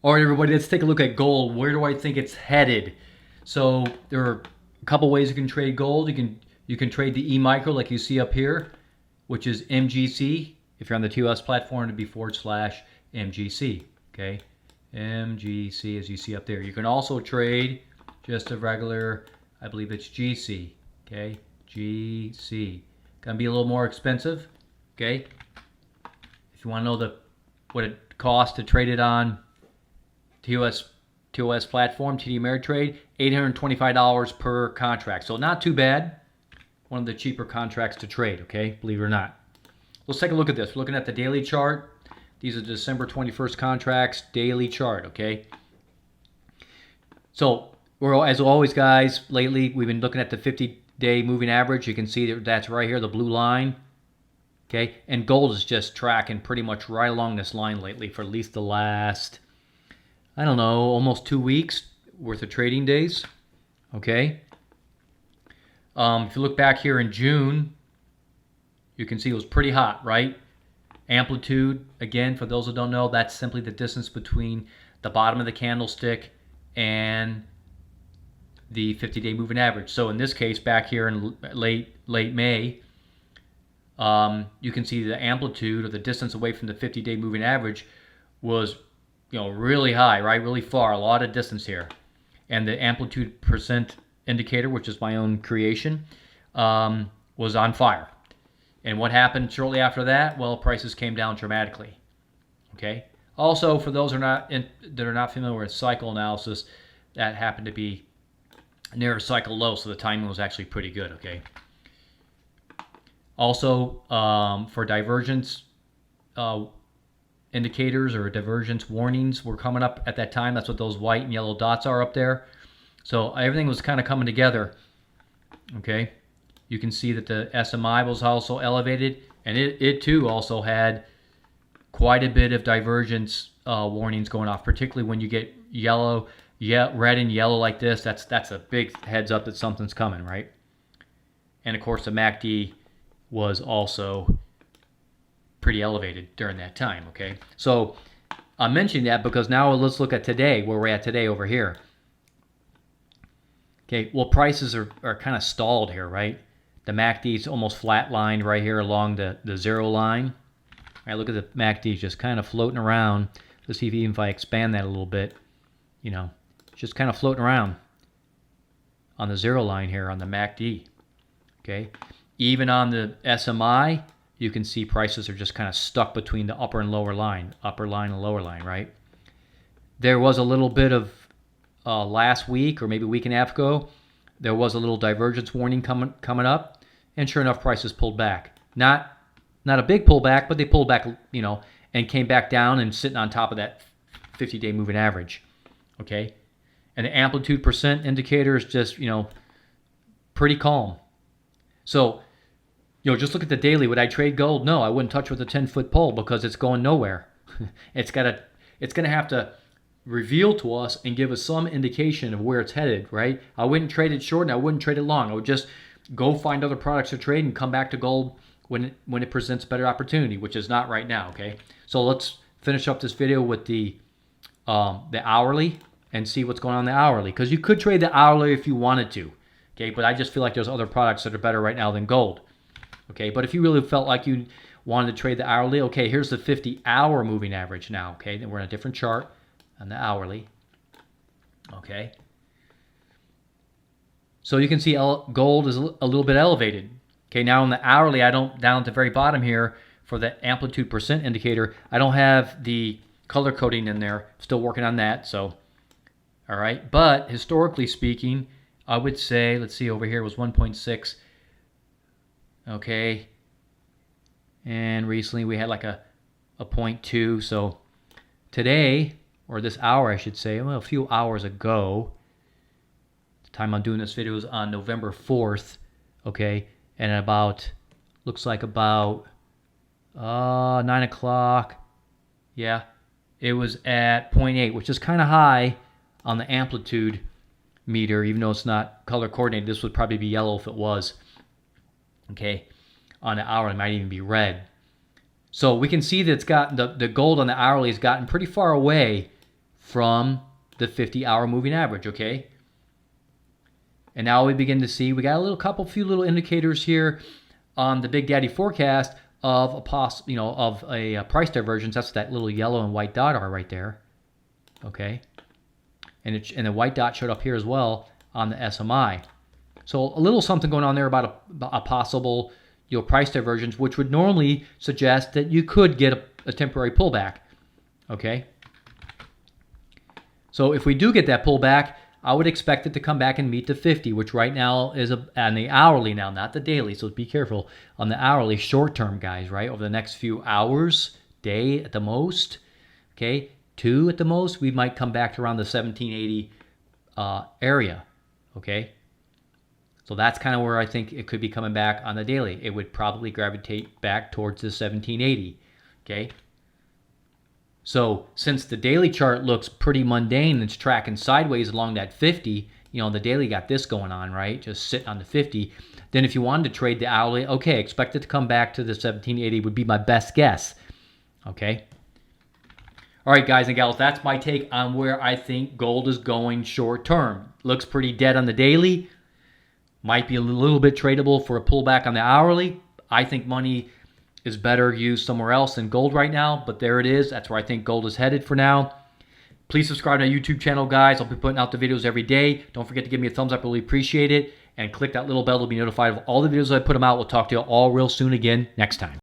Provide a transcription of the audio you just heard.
All right, everybody, let's take a look at gold. Where do I think it's headed? So there are a couple ways you can trade gold. You can trade the E micro like you see up here, which is MGC. If you're on the TOS platform, it'd be / MGC. Okay, MGC as you see up there. You can also trade just a regular, I believe it's GC. Okay, GC. Gonna be a little more expensive. Okay, if you want to know what it costs to trade it on TOS platform, TD Ameritrade, $825 per contract. So not too bad. One of the cheaper contracts to trade, okay? Believe it or not. Let's take a look at this. We're looking at the daily chart. These are December 21st contracts, daily chart, okay? So, as always, guys, lately we've been looking at the 50-day moving average. You can see that that's right here, the blue line, okay? And gold is just tracking pretty much right along this line lately for at least the last, I don't know, almost 2 weeks worth of trading days. Okay. If you look back here in June, you can see it was pretty hot, right? Amplitude, again, for those who don't know, that's simply the distance between the bottom of the candlestick and the 50-day moving average. So in this case, back here in late May, you can see the amplitude or the distance away from the 50-day moving average was really high, right? Really far, a lot of distance here. And the amplitude percent indicator, which is my own creation, was on fire. And what happened shortly after that? Well, prices came down dramatically. Okay. Also, for those that are not familiar with cycle analysis, that happened to be near a cycle low, so the timing was actually pretty good. Okay. Also, for divergence indicators or divergence warnings were coming up at that time. That's what those white and yellow dots are up there. So everything was kind of coming together. Okay. You can see that the SMI was also elevated, and it too also had quite a bit of divergence warnings going off, particularly when you get red and yellow like this. That's a big heads up that something's coming, right? And of course the MACD was also pretty elevated during that time. Okay, so I'm mentioning that because now let's look at today, where we're at today over here. Okay, well, prices are kind of stalled here, right? The MACD is almost flatlined right here along the zero line. All right, look at the MACD just kind of floating around. Let's see if I expand that a little bit. Just kind of floating around on the zero line here on the MACD. Okay, even on the SMI, you can see prices are just kind of stuck between the upper and lower line, upper line and lower line, right? There was a little bit of last week or maybe a week and a half ago, there was a little divergence warning coming up, and sure enough, prices pulled back. Not a big pullback, but they pulled back, and came back down and sitting on top of that 50-day moving average. Okay, and the amplitude percent indicator is just pretty calm. So just look at the daily. Would I trade gold? No, I wouldn't touch with a 10-foot pole because it's going nowhere. It's going to have to reveal to us and give us some indication of where it's headed, right? I wouldn't trade it short and I wouldn't trade it long. I would just go find other products to trade and come back to gold when it presents a better opportunity, which is not right now, okay? So let's finish up this video with the hourly and see what's going on in the hourly, because you could trade the hourly if you wanted to, okay? But I just feel like there's other products that are better right now than gold. Okay, but if you really felt like you wanted to trade the hourly, okay, here's the 50-hour moving average now, okay? Then we're in a different chart on the hourly, okay? So you can see gold is a little bit elevated. Okay, now on the hourly, down at the very bottom here for the amplitude percent indicator, I don't have the color coding in there. Still working on that, so, all right? But historically speaking, I would say, let's see, over here was 1.6. Okay, and recently we had like a 0.2. So today, or this hour I should say, well, a few hours ago, the time I'm doing this video is on November 4th, okay, and looks like about 9 o'clock, yeah, it was at 0.8, which is kind of high on the amplitude meter, even though it's not color coordinated. This would probably be yellow if it was. Okay, on the hourly, it might even be red. So we can see that it's got the gold on the hourly has gotten pretty far away from the 50-hour moving average, okay? And now we begin to see, we got a few little indicators here on the Big Daddy forecast of a price divergence. That's that little yellow and white dot are right there, okay? And the white dot showed up here as well on the SMI. So a little something going on there about a possible price divergence, which would normally suggest that you could get a temporary pullback, okay? So if we do get that pullback, I would expect it to come back and meet the 50, which right now is on the hourly now, not the daily. So be careful on the hourly short term, guys, right? Over the next few hours, day at the most, okay? 2 at the most, we might come back to around the 1780 area, okay? So that's kind of where I think it could be coming back on the daily. It would probably gravitate back towards the 1780, okay? So since the daily chart looks pretty mundane, it's tracking sideways along that 50, the daily got this going on, right? Just sitting on the 50. Then if you wanted to trade the hourly, okay, expect it to come back to the 1780 would be my best guess, okay? All right, guys and gals, that's my take on where I think gold is going short term. Looks pretty dead on the daily. Might be a little bit tradable for a pullback on the hourly. I think money is better used somewhere else than gold right now, but there it is. That's where I think gold is headed for now. Please subscribe to my YouTube channel, guys. I'll be putting out the videos every day. Don't forget to give me a thumbs up. I really appreciate it. And click that little bell to be notified of all the videos I put them out. We'll talk to you all real soon again next time.